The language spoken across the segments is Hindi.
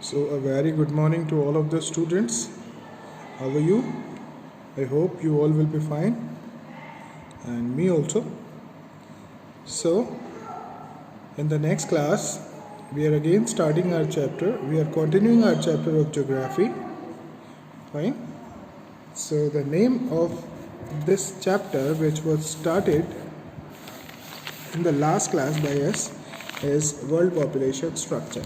So, a very good morning to all of the students. How are you? I hope you all will be fine, and me also. So, in the next class, we are again starting our chapter. We are continuing our chapter of geography. Fine. So, the name of this chapter, which was started in the last class by us, is World Population Structure.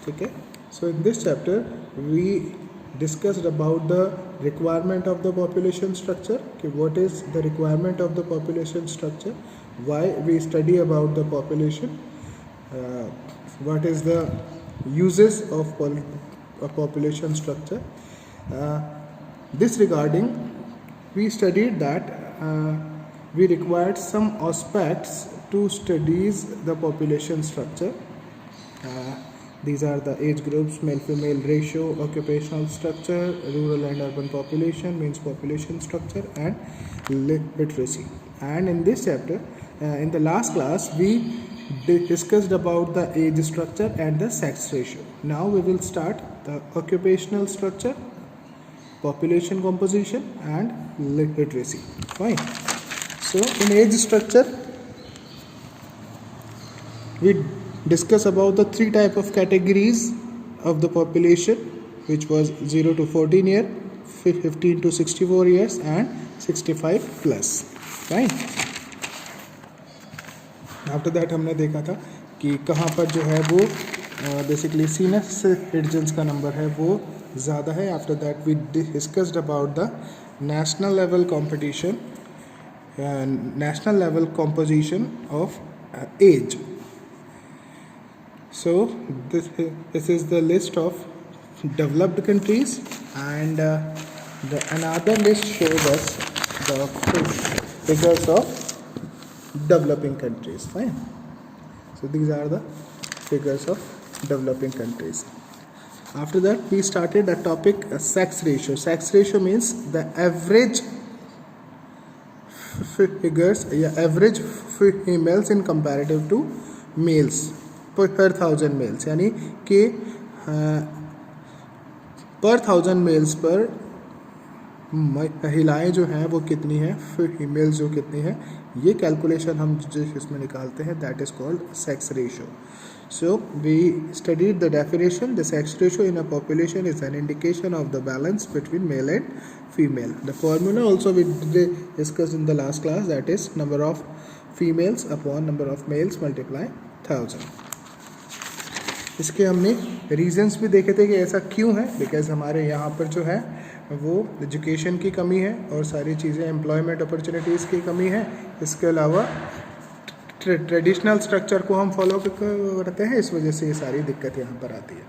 Okay. So in this chapter we discussed about the requirement of the population structure. Okay, what is the requirement of the population structure, why we study about the population, what is the uses of a population structure. This regarding we studied that we required some aspects to studies the population structure. These are the age groups, male-female ratio, occupational structure, rural and urban population, means population structure, and literacy. And in this chapter, in the last class, we discussed about the age structure and the sex ratio. Now we will start the occupational structure, population composition, and literacy. Fine. So in age structure, we discuss about the three type of categories of the population, which was 0 to 14 year, 15 to 64 years, and 65 plus. Fine. After that हमने देखा था कि कहाँ पर जो है वो बेसिकली सीनियर सिटीजन्स का नंबर है वो ज़्यादा है. After that we discussed about the national level competition, national level composition of age. So this is the list of developed countries, and another list shows us the figures of developing countries. Fine. So these are the figures of developing countries. After that we started the topic sex ratio. Sex ratio means the average figures, average females in comparative to males per 1000 mails, यानी कि पर 1000 मेल्स पर महिलाएं जो हैं वो कितनी हैं, फीमेल्स जो कितनी हैं, ये कैलकुलेशन हम जिस इसमें निकालते हैं that is called sex ratio. So we studied the definition. The sex ratio in a population is an indication of the balance between male and female. The formula also we discussed in the last class, that is number of females upon number of males multiply 1000. इसके हमने रीजंस भी देखे थे कि ऐसा क्यों है. बिकॉज हमारे यहाँ पर जो है वो एजुकेशन की कमी है और सारी चीज़ें एम्प्लॉयमेंट अपॉर्चुनिटीज़ की कमी है. इसके अलावा ट्रेडिशनल स्ट्रक्चर को हम फॉलो करते हैं, इस वजह से ये सारी दिक्कत यहाँ पर आती है.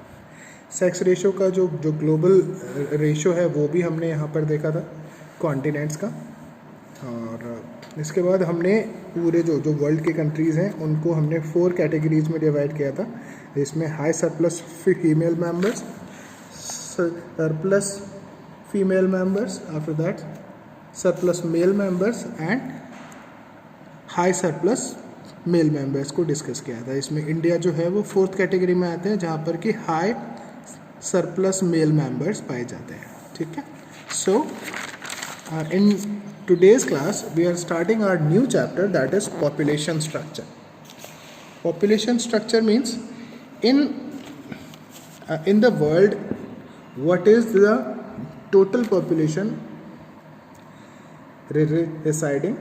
सेक्स रेशो का जो ग्लोबल रेशो है वो भी हमने यहाँ पर देखा था कॉन्टिनेंट्स का. और इसके बाद हमने पूरे जो वर्ल्ड के कंट्रीज़ हैं उनको हमने 4 कैटेगरीज़ में डिवाइड किया था. इसमें high surplus female members, surplus female members, after that surplus male members and high surplus male members को डिस्कस किया था. इसमें इंडिया जो है वो 4th कैटेगरी में आते हैं, जहाँ पर कि हाई सरप्लस मेल मेंबर्स पाए जाते हैं. ठीक है. सो in today's class we are starting our new chapter, that is population structure. Population structure means in the world what is the total population residing.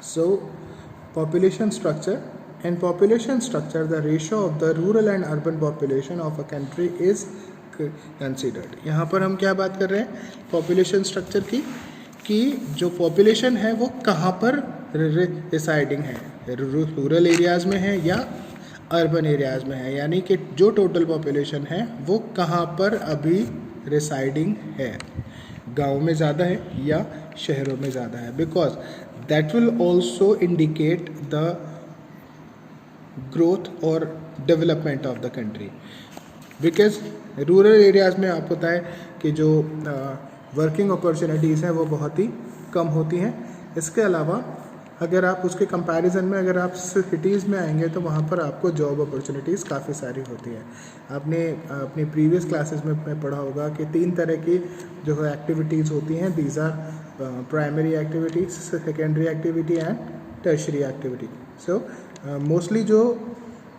So population structure, in population structure the ratio of the rural and urban population of a country is considered. यहाँ पर हम क्या बात कर रहे हैं पॉपुलेशन स्ट्रक्चर की, कि जो पॉपुलेशन है वो कहाँ पर रिसाइडिंग है, रूरल एरियाज़ में है या अर्बन एरियाज़ में है, यानी कि जो टोटल पॉपुलेशन है वो कहाँ पर अभी रिसाइडिंग है, गाँव में ज़्यादा है या शहरों में ज़्यादा है. Because that will also indicate the growth और development of the country. Because rural areas में आपको पता है कि जो वर्किंग अपॉर्चुनिटीज़ हैं वो बहुत ही कम होती हैं. इसके अलावा अगर आप उसके कंपैरिजन में अगर आप सिटीज़ में आएंगे तो वहाँ पर आपको जॉब अपॉर्चुनिटीज़ काफ़ी सारी होती है। आपने अपनी प्रीवियस क्लासेस में पढ़ा होगा कि 3 तरह की जो है एक्टिविटीज़ होती हैं। These are primary activities, secondary activity and tertiary activity. So mostly जो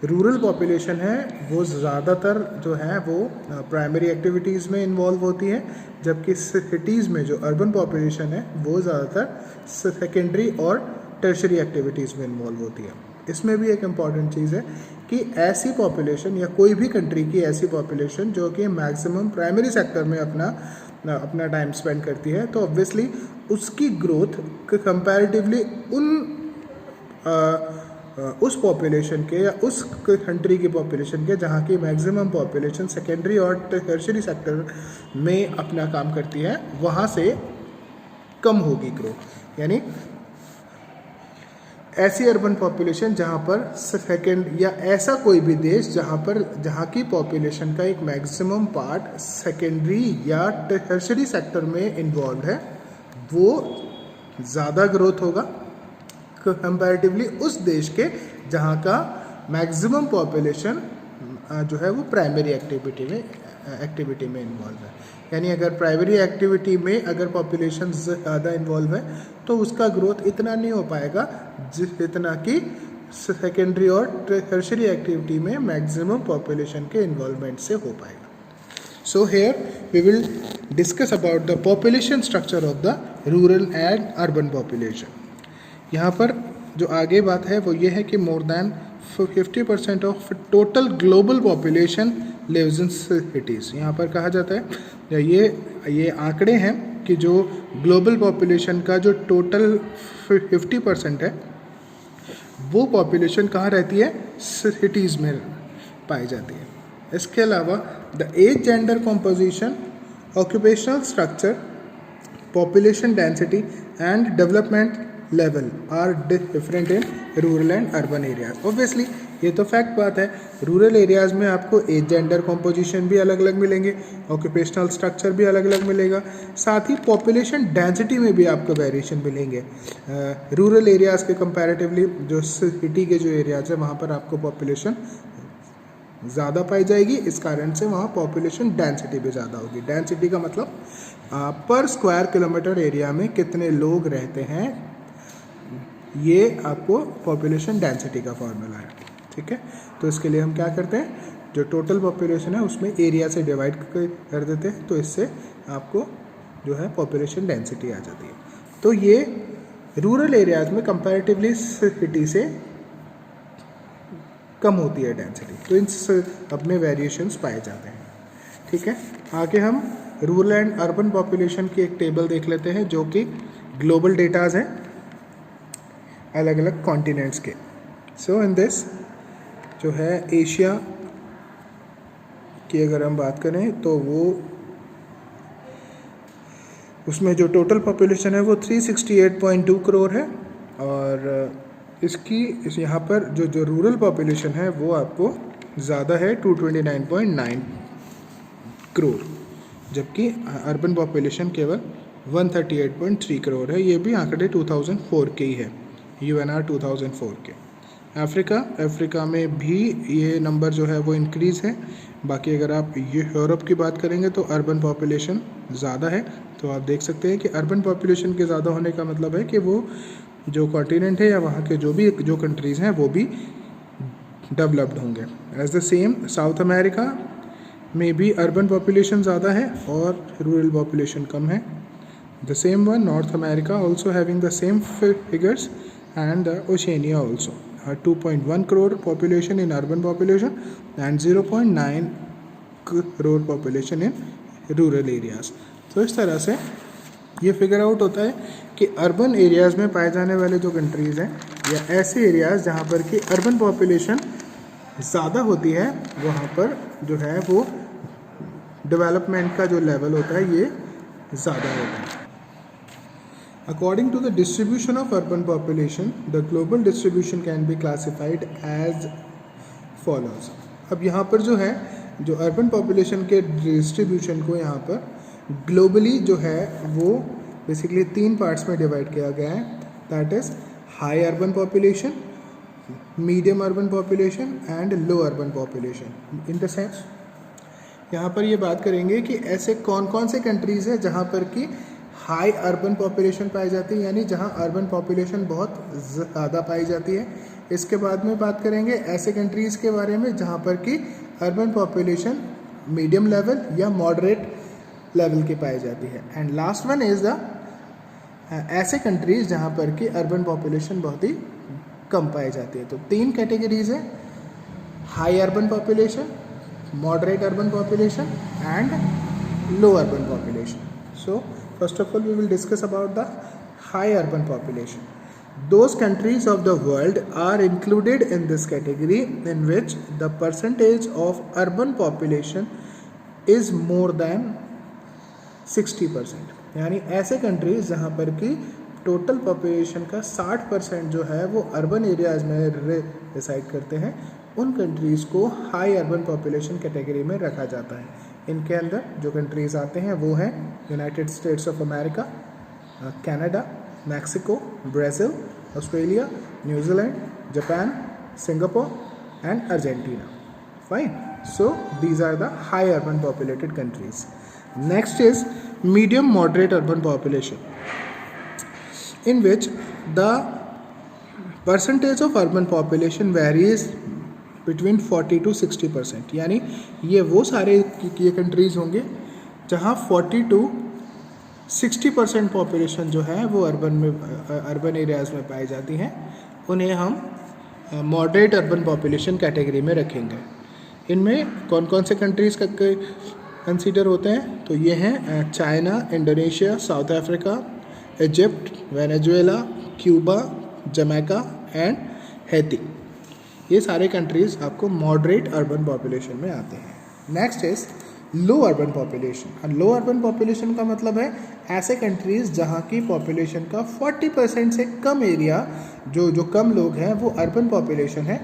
रूरल पॉपुलेशन है वो ज़्यादातर जो है वो प्राइमरी एक्टिविटीज़ में इन्वॉल्व होती है, जबकि सिटीज़ में जो अर्बन पॉपुलेशन है वो ज़्यादातर सेकेंडरी और टर्शरी एक्टिविटीज़ में इन्वॉल्व होती है। इसमें भी एक इम्पॉर्टेंट चीज़ है कि ऐसी पॉपुलेशन या कोई भी कंट्री की ऐसी पॉपुलेशन जो कि मैक्सिमम प्राइमरी सेक्टर में अपना टाइम स्पेंड करती है, तो ऑब्वियसली उसकी ग्रोथ कंपैरेटिवली उस पॉपुलेशन के या उस कंट्री की पॉपुलेशन के जहाँ की मैक्सिमम पॉपुलेशन सेकेंडरी और टर्शरी सेक्टर में अपना काम करती है, वहाँ से कम होगी ग्रोथ। यानी ऐसी अर्बन पॉपुलेशन जहाँ पर सेकेंड या ऐसा कोई भी देश जहाँ की पॉपुलेशन का एक मैक्सिमम पार्ट सेकेंडरी या टर्शरी सेक्टर में इन्वॉल्व है, वो ज़्यादा ग्रोथ होगा कंपैरेटिवली उस देश के जहाँ का मैक्सिमम पॉपुलेशन जो है वो प्राइमरी एक्टिविटी में इन्वॉल्व है। यानी अगर प्राइमरी एक्टिविटी में अगर पॉपुलेशन ज़्यादा इन्वॉल्व है तो उसका ग्रोथ इतना नहीं हो पाएगा जितना कि सेकेंडरी और टर्शरी एक्टिविटी में मैक्सिमम पॉपुलेशन के इन्वॉल्वमेंट से हो पाएगा। So here we will discuss about the population structure of the rural and urban population. यहाँ पर जो आगे बात है वो ये है कि more than 50% of total global population lives in cities. यहाँ पर कहा जाता है ये आंकड़े हैं कि जो ग्लोबल पॉपुलेशन का जो टोटल 50% है वो पॉपुलेशन कहाँ रहती है, सिटीज़ में पाई जाती है। इसके अलावा the age, gender composition, occupational structure, population density and development level are different in rural and urban areas. Obviously ये तो फैक्ट बात है, रूरल एरियाज़ में आपको एज, जेंडर कॉम्पोजिशन भी अलग अलग मिलेंगे, ऑक्यूपेशनल स्ट्रक्चर भी अलग अलग मिलेगा, साथ ही पॉपुलेशन डेंसिटी में भी आपको वेरिएशन मिलेंगे। रूरल एरियाज़ के कंपैरेटिवली जो सिटी के जो एरियाज़ है वहाँ पर आपको पॉपुलेशन ज़्यादा पाई जाएगी, इस कारण से वहाँ पॉपुलेशन डेंसिटी भी ज़्यादा होगी। डेंसिटी का मतलब पर स्क्वायर किलोमीटर एरिया में कितने लोग रहते हैं, ये आपको पॉपुलेशन डेंसिटी का फॉर्मूला है। ठीक है, तो इसके लिए हम क्या करते हैं, जो टोटल पॉपुलेशन है उसमें एरिया से डिवाइड कर देते हैं, तो इससे आपको जो है पॉपुलेशन डेंसिटी आ जाती है। तो ये रूरल एरियाज में कंपैरेटिवली सिटी से कम होती है डेंसिटी, तो इन अपने वेरिएशंस पाए जाते हैं। ठीक है, आगे हम रूरल एंड अर्बन पॉपुलेशन की एक टेबल देख लेते हैं जो कि ग्लोबल डेटाज हैं अलग अलग कॉन्टिनेंट्स के। सो इन दिस जो है एशिया की अगर हम बात करें तो वो उसमें जो टोटल पॉपुलेशन है वो 368.2 करोड़ है, और इस यहाँ पर जो रूरल पॉपुलेशन है वो आपको ज़्यादा है 229.9 करोड़, जबकि अर्बन पॉपुलेशन केवल 138.3 करोड़ है। ये भी आंकड़े 2004 के ही है, UNR 2004 के। अफ्रीका में भी ये नंबर जो है वो इंक्रीज़ है। बाकी अगर आप यूरोप की बात करेंगे तो अर्बन पॉपुलेशन ज़्यादा है, तो आप देख सकते हैं कि अर्बन पॉपुलेशन के ज़्यादा होने का मतलब है कि वो जो कॉन्टिनेंट है या वहाँ के जो कंट्रीज़ हैं वो भी डेवलप्ड होंगे। As the same South America में भी अर्बन पॉपुलेशन ज़्यादा है और रूरल पॉपुलेशन कम है। The same one north America also having the same figures and Oceania also, 2.1 crore population in urban population and 0.9 crore population in rural areas। तो इस तरह से ये फिगर आउट होता है कि अर्बन एरियाज़ में पाए जाने वाले जो कंट्रीज़ हैं या ऐसे एरियाज़ जहाँ पर कि अर्बन पॉपुलेशन ज़्यादा होती है, वहाँ पर जो है वो डेवलपमेंट का जो लेवल होता है ये ज़्यादा होता है। According to the distribution of urban population, the global distribution can be classified as follows। अब यहाँ पर जो है जो अर्बन पॉपुलेशन के डिस्ट्रीब्यूशन को यहाँ पर ग्लोबली जो है वो बेसिकली 3 पार्ट्स में डिवाइड किया गया है। That is high urban population, medium urban population and low urban population. In the sense यहाँ पर ये बात करेंगे कि ऐसे कौन कौन से कंट्रीज़ हैं जहाँ पर कि हाई अर्बन पॉपुलेशन पाई जाती है, यानी जहाँ अर्बन पॉपुलेशन बहुत ज़्यादा पाई जाती है. इसके बाद में बात करेंगे ऐसे कंट्रीज़ के बारे में जहाँ पर कि अर्बन पॉपुलेशन मीडियम लेवल या मॉडरेट लेवल की पाई जाती है. And last one is the ऐसे कंट्रीज़ जहाँ पर कि अर्बन पॉपुलेशन बहुत ही कम पाई जाती है. तो 3 कैटेगरीज है, high urban population, moderate urban population and low urban population. So first of all we will discuss about the high urban population. Those countries of the world are included in this category in which the percentage of urban population is more than 60%. यानी ऐसे कंट्रीज जहाँ पर कि टोटल पॉपुलेशन का 60% जो है वो अर्बन एरियाज में रिसाइड करते हैं, उन कंट्रीज़ को हाई अर्बन पॉपुलेशन कैटेगरी में रखा जाता है. इनके अंदर जो कंट्रीज़ आते हैं वो हैं United States of America, Canada, Mexico, Brazil, Australia, New Zealand, Japan, Singapore and Argentina. Fine. So these are the high urban populated countries. Next is medium moderate urban population in which the percentage of urban population varies between 40 to 60%. यानी ये वो सारे ये कंट्रीज़ होंगे जहाँ 40 to 60% पॉपुलेशन जो है वो अर्बन एरियाज़ में पाई जाती हैं. उन्हें हम मॉडरेट अर्बन पॉपुलेशन कैटेगरी में रखेंगे. इनमें कौन कौन से कंट्रीज़ कंसीडर होते हैं? तो ये हैं China, Indonesia, south Africa, Egypt, Venezuela, Cuba, Jamaica and Haiti. ये सारे कंट्रीज़ आपको मॉडरेट अर्बन पॉपुलेशन में आते हैं. Next is low urban population. Low urban population का मतलब है ऐसे कंट्रीज़ जहाँ की पॉपुलेशन का 40% से कम एरिया, जो कम लोग हैं वो अर्बन पॉपुलेशन है,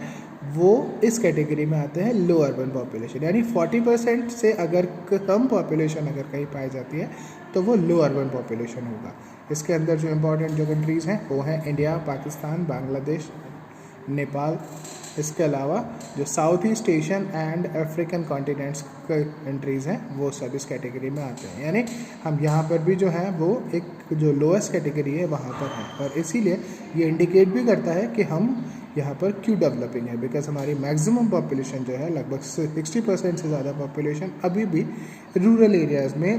वो इस कैटेगरी में आते हैं लो अर्बन पॉपुलेशन. यानी 40% से अगर कम पॉपुलेशन अगर कहीं पाई जाती है तो वो लो अर्बन पॉपुलेशन होगा. इसके अंदर जो इम्पोर्टेंट जो कंट्रीज़ हैं वो हैं इंडिया, पाकिस्तान, बांग्लादेश, नेपाल. इसके अलावा जो south east Asian and African continents countries हैं वो सब इस कैटेगरी में आते हैं. यानी हम यहाँ पर भी जो है वो एक जो लोएस्ट कैटेगरी है वहाँ पर है, और इसीलिए ये इंडिकेट भी करता है कि हम यहाँ पर क्यों डेवलपिंग है, बिकॉज हमारी मैक्सिमम पॉपुलेशन जो है लगभग 60% से ज़्यादा पॉपुलेशन अभी भी रूरल एरियाज़ में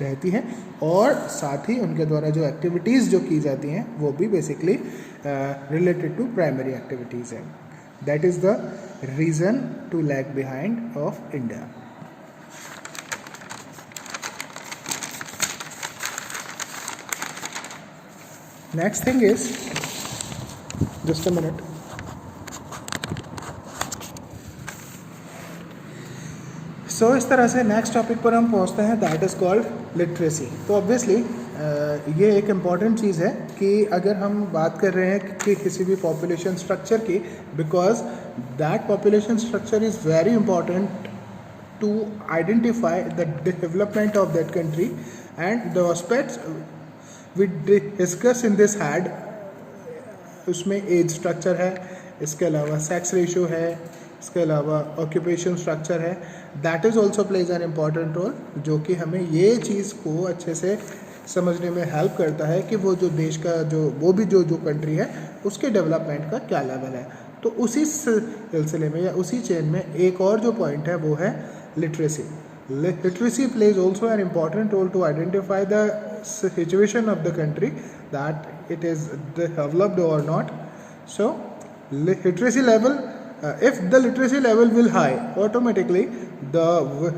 रहती है, और साथ ही उनके द्वारा जो एक्टिविटीज़ जो की जाती हैं वो भी basically related to primary activities हैं. That is the reason to lag behind of India. Next thing is, just a minute. So इस तरह से नेक्स्ट टॉपिक पर हम पहुंचते हैं, दैट इज़ कॉल्ड लिटरेसी. तो ऑब्वियसली ये एक इम्पॉर्टेंट चीज़ है कि अगर हम बात कर रहे हैं कि किसी भी पॉपुलेशन स्ट्रक्चर की, because that population structure is very important to identify the development of that country and the aspects we discuss in this head. उसमें एज स्ट्रक्चर है, इसके अलावा सेक्स रेशियो है, इसके अलावा ऑक्यूपेशन स्ट्रक्चर है. That is also plays an important role, जो कि हमें ये चीज़ को अच्छे से समझने में हेल्प करता है कि वो जो देश का जो कंट्री है उसके डेवलपमेंट का क्या लेवल है. तो उसी सिलसिले में या उसी चेन में एक और जो पॉइंट है वो है literacy. Literacy plays also an important role to identify the situation of the country, that it is developed और not. So literacy level, if the literacy level will high, automatically the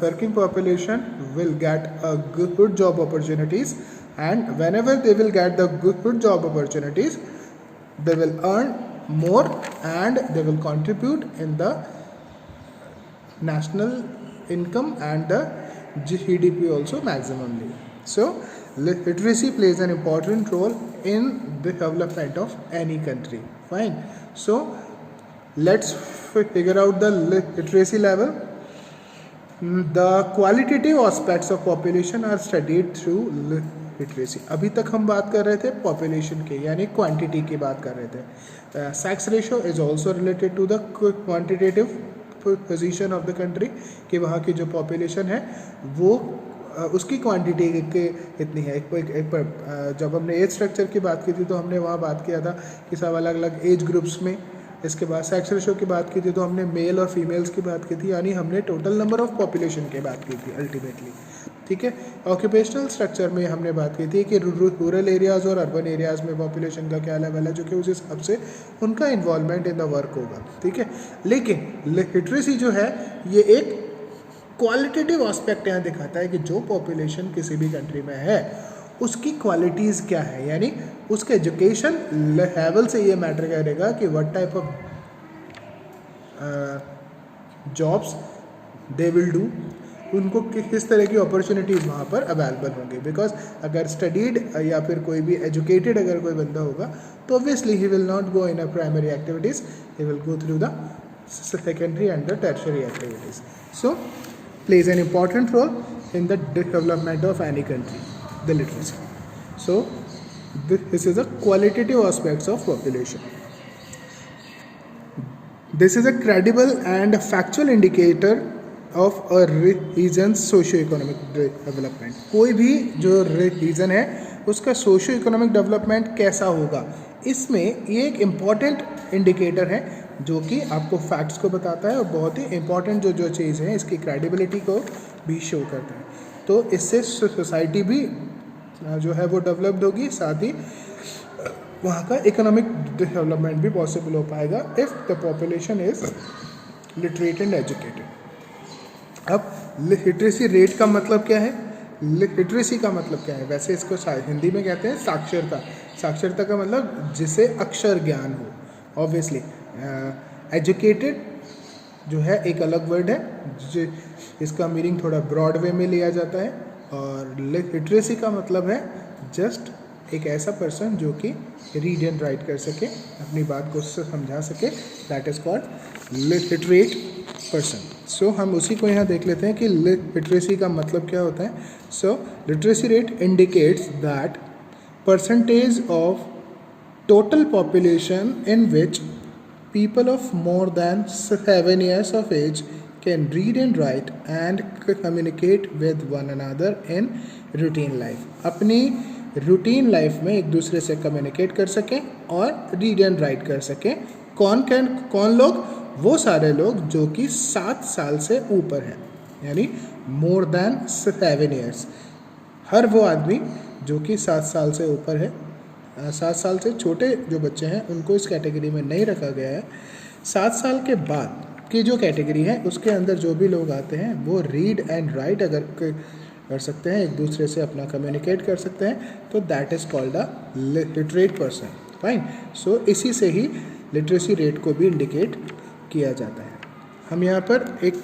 working population will get a good job opportunities, and whenever they will get the good job opportunities, they will earn more and they will contribute in the national income and the GDP also maximally. So literacy plays an important role in the development of any country. Fine. So let's figure out the literacy level. The qualitative aspects of population are studied through literacy. अभी तक हम बात कर रहे थे पॉपुलेशन के यानी क्वांटिटी की बात कर रहे थे। Sex ratio is also related to the quantitative position of the country, कि वहाँ की जो पॉपुलेशन है वो उसकी क्वांटिटी के इतनी है। जब हमने एज स्ट्रक्चर की बात की थी तो हमने वहाँ बात किया था कि सब अलग अलग एज ग्रुप्स में। इसके बाद सेक्स रेशो की बात की थी तो हमने मेल और फीमेल्स की बात की थी, यानी हमने टोटल नंबर ऑफ पॉपुलेशन की बात की थी अल्टीमेटली। ठीक है, ऑक्यूपेशनल स्ट्रक्चर में हमने बात की थी कि रूरल एरियाज़ और अर्बन एरियाज़ में पॉपुलेशन का क्या लेवल है, जो कि उस हिसाब से उनका इन्वॉल्वमेंट इन द वर्क होगा। ठीक है, लेकिन लिटरेसी जो है ये एक क्वालिटेटिव एस्पेक्ट यहाँ दिखाता है कि जो पॉपुलेशन किसी भी कंट्री में है उसकी क्वालिटीज़ क्या है, यानी उसके एजुकेशन लेवल से ये मैटर करेगा कि what type of jobs they will do, उनको किस तरह की अपॉर्चुनिटीज़ वहाँ पर अवेलेबल होंगी। बिकॉज अगर स्टडीड या फिर कोई भी एजुकेटेड अगर कोई बंदा होगा तो obviously he will not go in a primary activities, he will go through the secondary and the tertiary activities. So plays an important role in the development of any country, the literacy. So this is a qualitative aspects of population. This is a credible and factual indicator of a region's socio-economic development. कोई भी जो रीजन है उसका सोशो इकोनॉमिक डेवलपमेंट कैसा होगा, इसमें ये एक इम्पॉर्टेंट इंडिकेटर है जो कि आपको फैक्ट्स को बताता है और बहुत ही इंपॉर्टेंट जो चीज़ है इसकी क्रेडिबिलिटी को भी शो करता है। तो इससे सोसाइटी भी जो है वो डेवलप्ड होगी, साथ ही वहाँ का इकोनॉमिक डेवलपमेंट भी पॉसिबल हो पाएगा if the population is literate and educated. अब लिटरेसी रेट का मतलब क्या है, लिटरेसी का मतलब क्या है, वैसे इसको हिंदी में कहते हैं साक्षरता। साक्षरता का मतलब जिसे अक्षर ज्ञान हो। ऑब्वियसली एजुकेटेड जो है एक अलग वर्ड है, इसका मीनिंग थोड़ा ब्रॉड वे में लिया जाता है, और लिटरेसी का मतलब है जस्ट एक ऐसा पर्सन जो कि रीड एंड राइट कर सके, अपनी बात को समझा सके, that is called literate person. So हम उसी को यहाँ देख लेते हैं कि लिटरेसी का मतलब क्या होता है। So literacy rate indicates that percentage of total population in which people of more than 7 years of age can read and write and communicate with one another in routine life. अपनी रूटीन लाइफ में एक दूसरे से कम्युनिकेट कर सकें और रीड एंड राइट कर सकें। कौन लोग? वो सारे लोग जो कि 7 साल से ऊपर हैं, यानी मोर देन 7 years। हर वो आदमी जो कि 7 साल से ऊपर है, 7 साल से छोटे जो बच्चे हैं उनको इस कैटेगरी में नहीं रखा गया है। 7 साल के बाद की जो कैटेगरी है उसके अंदर जो भी लोग आते हैं वो रीड एंड राइट अगर कर सकते हैं, एक दूसरे से अपना कम्युनिकेट कर सकते हैं, तो that is called a literate person. Fine. So इसी से ही लिटरेसी रेट को भी इंडिकेट किया जाता है। हम यहाँ पर एक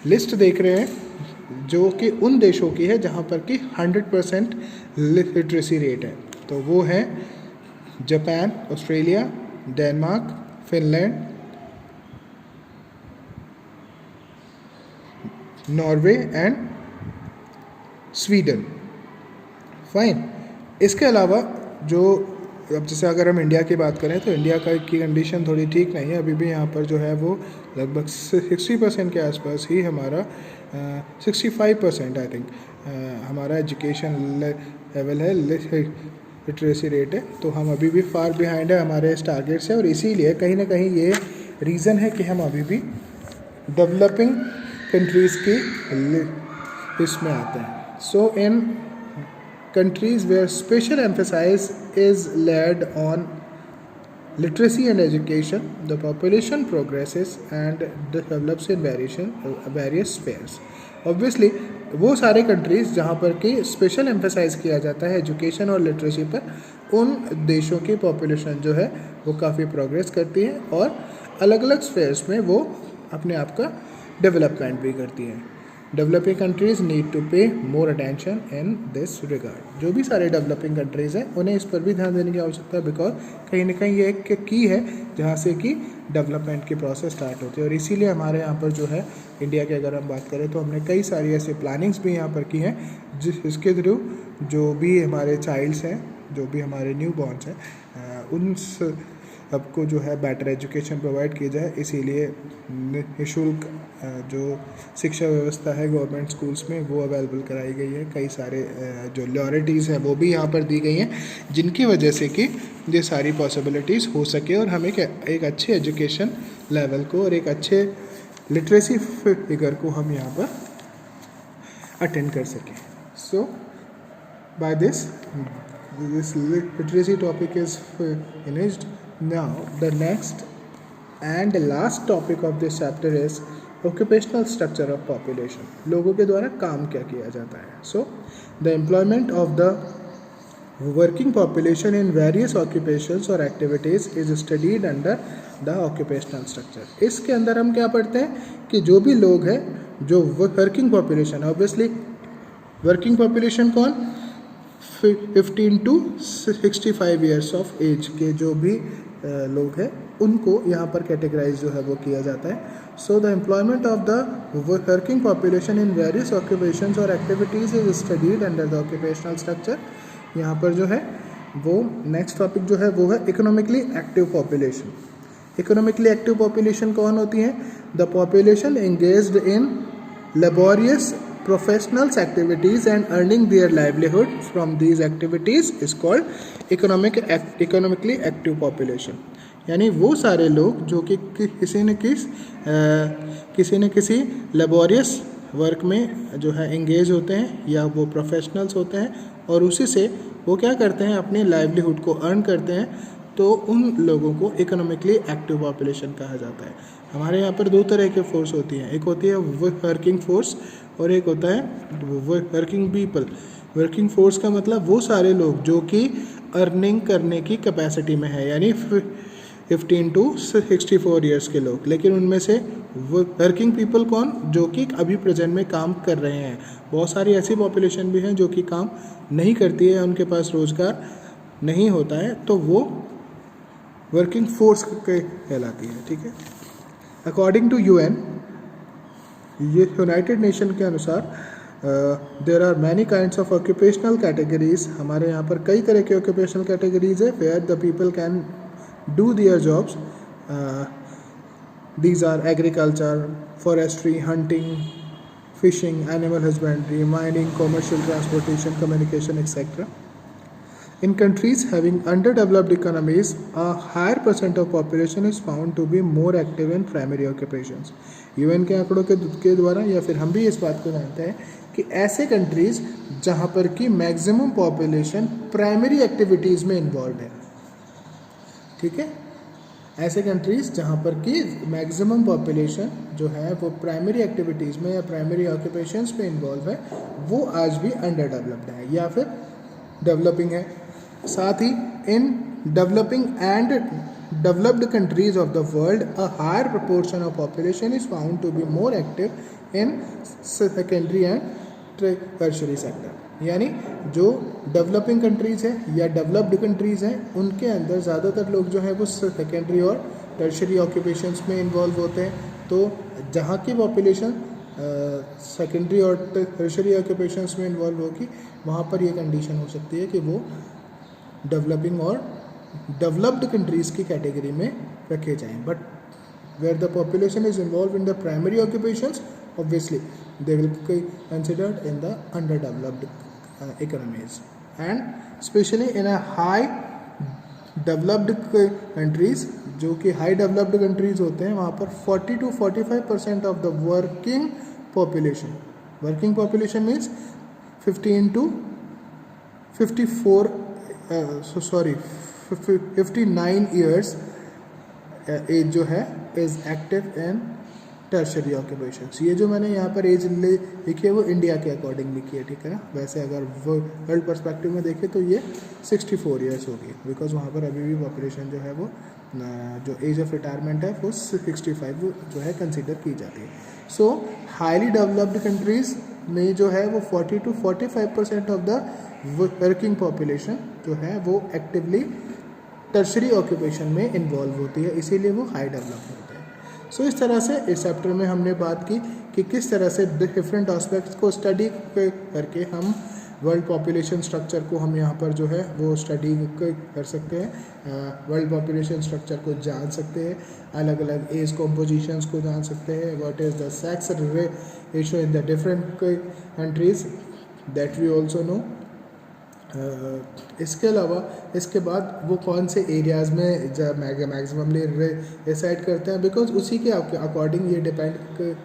लिस्ट देख रहे हैं जो कि उन देशों की है जहाँ पर कि 100% लिटरेसी रेट है। तो वो है Japan, Australia, Denmark, Finland, Norway and Sweden. Fine. इसके अलावा जो अब जैसे अगर हम इंडिया की बात करें तो इंडिया की कंडीशन थोड़ी ठीक नहीं है। अभी भी यहाँ पर जो है वो लगभग 60% के आसपास ही हमारा 65% आई थिंक हमारा एजुकेशन लेवल है, लिटरेसी रेट है। तो हम अभी भी फार बिहाइंड है हमारे इस टारगेट से, और इसीलिए कहीं ना कहीं ये रीज़न है कि हम अभी भी डेवलपिंग कंट्रीज़ की लिस्ट में आते हैं। सो इन countries where special emphasis is laid on literacy and education, the population progresses and develops in various spheres. Obviously, वो सारे कंट्रीज़ जहाँ पर कि स्पेशल एम्फेसाइज किया जाता है एजुकेशन और लिटरेसी पर, उन देशों की पॉपुलेशन जो है वो काफ़ी प्रोग्रेस करती है और अलग अलग स्फेयर्स में वो अपने आप का डेवलपमेंट भी करती है। डेवलपिंग कंट्रीज़ नीड टू पे more attention in this regard. जो भी सारे डेवलपिंग कंट्रीज़ हैं उन्हें इस पर भी ध्यान देने की आवश्यकता है, बिकॉज कहीं ना कहीं ये एक की है जहाँ से कि डेवलपमेंट की प्रोसेस स्टार्ट होती है। और इसीलिए हमारे यहाँ पर जो है इंडिया की अगर हम बात करें तो हमने कई सारी ऐसे प्लानिंग्स भी यहाँ पर की हैं जिसके थ्रू जो भी हमारे चाइल्ड्स हैं, जो भी हमारे न्यू बॉर्न्स हैं, उन सबको जो है बेटर एजुकेशन प्रोवाइड की जाए। इसीलिए निःशुल्क जो शिक्षा व्यवस्था है गवर्नमेंट स्कूल्स में वो अवेलेबल कराई गई है। कई सारे जो लॉरिटीज़ हैं वो भी यहाँ पर दी गई हैं, जिनकी वजह से कि ये सारी पॉसिबिलिटीज़ हो सके और हम एक अच्छे एजुकेशन लेवल को और एक अच्छे लिटरेसी फिगर को हम यहाँ पर अटेंड कर सकें। So by this literacy topic is finished. Now the next and last topic of this chapter is occupational structure of population. लोगों के द्वारा काम क्या किया जाता है. So the employment of the working population in various occupations or activities is studied under the occupational structure. इसके अंदर हम क्या पढ़ते हैं कि जो भी लोग हैं, जो working population, obviously working population कौन, 15 to 65 ईयर्स ऑफ एज के जो भी लोग हैं उनको यहाँ पर कैटेगराइज जो है वो किया जाता है. So the employment of the working population in various occupations और activities is studied under the occupational structure. यहाँ पर जो है वो नेक्स्ट टॉपिक जो है वो है economically active population. Economically active population कौन होती है? The population engaged in laborious professional activities and earning their livelihood from these activities is called economically active population. यानी वो सारे लोग जो कि किसी न किसी लेबोरियस वर्क में जो है एंगेज होते हैं या वो प्रोफेशनल्स होते हैं और उसी से वो क्या करते हैं, अपनी लाइवलीहुड को अर्न करते हैं, तो उन लोगों को इकोनॉमिकली एक्टिव पॉपुलेशन कहा जाता है. हमारे यहाँ पर दो तरह के फोर्स होती हैं, एक होती है वर्किंग फोर्स और एक होता है वर्किंग पीपल. वर्किंग फोर्स का मतलब वो सारे लोग जो कि अर्निंग करने की कैपेसिटी में है, यानी 15 to 64 ईयर्स के लोग. लेकिन उनमें से वर्किंग पीपल कौन, जो कि अभी प्रेजेंट में काम कर रहे हैं. बहुत सारी ऐसी पॉपुलेशन भी हैं जो कि काम नहीं करती है, उनके पास रोज़गार नहीं होता है, तो वो वर्किंग फोर्स कहलाती है. ठीक है. अकॉर्डिंग टू UN, ये यूनाइटेड नेशन के अनुसार there are many kinds of occupational categories. हमारे यहाँ पर कई तरह के ऑक्यूपेशनल कैटेगरीज है where the people can do their jobs. These are agriculture, forestry, hunting, fishing, animal husbandry, mining, commercial transportation, communication etcetera. In countries having underdeveloped economies, a higher percent of population is found to be more active in primary occupations. UN के आंकड़ों के द्वारा या फिर हम भी इस बात को जानते हैं कि ऐसे कंट्रीज़ जहाँ पर कि मैक्सिमम पॉपुलेशन प्राइमरी एक्टिविटीज़ में इन्वॉल्व है. ठीक है. ऐसे कंट्रीज़ जहाँ पर कि मैक्सिमम पॉपुलेशन जो है वो प्राइमरी एक्टिविटीज़ में या प्राइमरी ऑक्यूपेशंस में इन्वॉल्व है, वो आज भी अंडर डेवलप्ड है या फिर डेवलपिंग है. साथ ही in developing and developed countries of the world a higher proportion of population is found to be more active in secondary and tertiary sector. यानी जो डेवलपिंग कंट्रीज़ हैं या डेवलप्ड कंट्रीज़ हैं उनके अंदर ज़्यादातर लोग जो हैं वो सेकेंडरी और टर्शरी ऑक्यूपेशंस में इन्वॉल्व होते हैं. तो जहाँ की पॉपुलेशन सेकेंडरी और टर्शरी ऑक्यूपेशंस में इन्वॉल्व होगी, वहाँ पर ये कंडीशन हो सकती है कि वो डेवलपिंग और डेवलप्ड कंट्रीज़ की कैटेगरी में रखे जाएं. But where the population is involve in the primary occupations, obviously they will be considered in the under developed economies. And specially in a high developed countries, जो कि हाई डेवलप्ड कंट्रीज़ होते हैं, वहाँ पर 40 to 45% of the working population means 15 to 59 years age जो है is active in tertiary occupations. ये जो मैंने यहाँ पर एज लिखी है वो इंडिया के अकॉर्डिंग लिखी है. ठीक है ना. वैसे अगर वर्ल्ड पर्सपेक्टिव में देखें तो ये 64 ईयर्स होगी, बिकॉज वहाँ पर अभी भी पॉपुलेशन जो है वो जो एज ऑफ रिटायरमेंट है वो 65 जो है कंसिडर की जाती है. सो हाईली डेवलप्ड कंट्रीज़ में जो है वो 40 to 45% of the working population जो है वो एक्टिवली टर्शरी ऑक्यूपेशन में इन्वॉल्व होती है, इसीलिए वो हाई डेवलप्ड होते हैं. सो इस तरह से इस चैप्टर में हमने बात की कि किस तरह से डिफरेंट एस्पेक्ट्स को स्टडी करके हम वर्ल्ड पॉपुलेशन स्ट्रक्चर को हम यहाँ पर जो है वो स्टडी कर सकते हैं, वर्ल्ड पॉपुलेशन स्ट्रक्चर को जान सकते हैं, अलग अलग एज कॉम्पोजिशंस को जान सकते हैं, what is the sex ratio in the different countries that we also know. इसके अलावा इसके बाद वो कौन से एरियाज़ में मैक्सिममली रिसाइड करते हैं, बिकॉज उसी के अकॉर्डिंग ये डिपेंड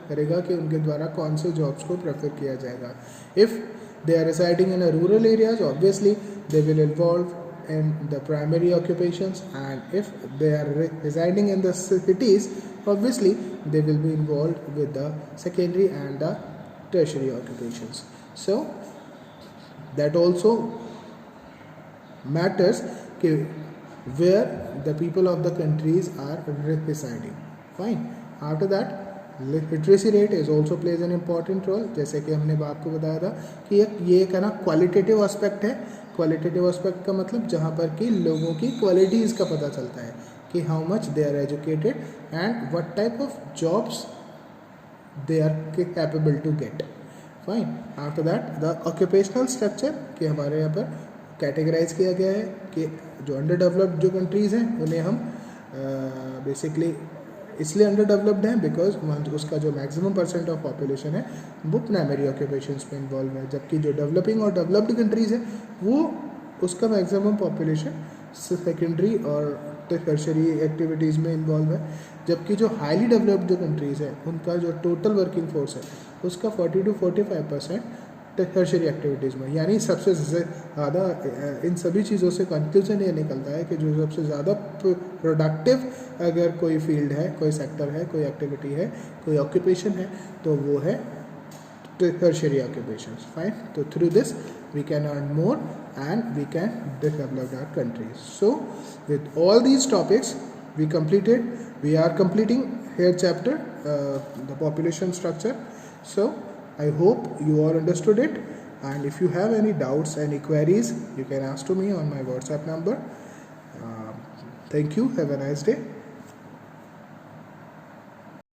करेगा कि उनके द्वारा कौन से जॉब्स को प्रेफर किया जाएगा। If they are residing in a rural areas, obviously they will involve in the primary occupations, and if they are residing in the cities, obviously they will be involved with the secondary and the tertiary occupations. So that also matters where the people of the countries are residing. Fine. After that, literacy rate is also plays an important role. जैसे कि हमने आपको बताया था कि ये एक है ना क्वालिटेटिव एस्पेक्ट है। क्वालिटेटिव एस्पेक्ट का मतलब जहाँ पर कि लोगों की क्वालिटीज़ का पता चलता है कि how much they are educated and what type of jobs they are capable to get. Fine. After that the occupational structure कि हमारे यहाँ पर कैटेगराइज किया गया है कि जो अंडर डेवलप्ड जो कंट्रीज़ हैं उन्हें हम बेसिकली इसलिए अंडर डेवलप्ड है बिकॉज उसका जो मैक्सिमम परसेंट ऑफ पॉपुलेशन है वो प्राइमरी ऑक्यूपेशंस में इन्वॉल्व है, जबकि जो डेवलपिंग और डेवलप्ड कंट्रीज़ है वो उसका मैक्सिमम पॉपुलेशन सेकेंडरी और टर्शरी एक्टिविटीज़ में इन्वॉल्व है, जबकि जो हाईली डेवलप्ड जो कंट्रीज़ है उनका जो टोटल वर्किंग फोर्स है उसका 40 to 45% टर्शरी एक्टिविटीज़ में। यानी सबसे ज़्यादा इन सभी चीज़ों से कंक्लूजन ये निकलता है कि जो सबसे ज़्यादा प्रोडक्टिव अगर कोई फील्ड है, कोई सेक्टर है, कोई एक्टिविटी है, कोई ऑक्यूपेशन है तो वो है टर्शरी ऑक्यूपेशंस। फाइन। तो through this we can earn more and we can develop our countries. So with all these topics we are completing here chapter the population structure. So I hope you all understood it, and if you have any doubts, any queries, you can ask to me on my WhatsApp number. Thank you. Have a nice day.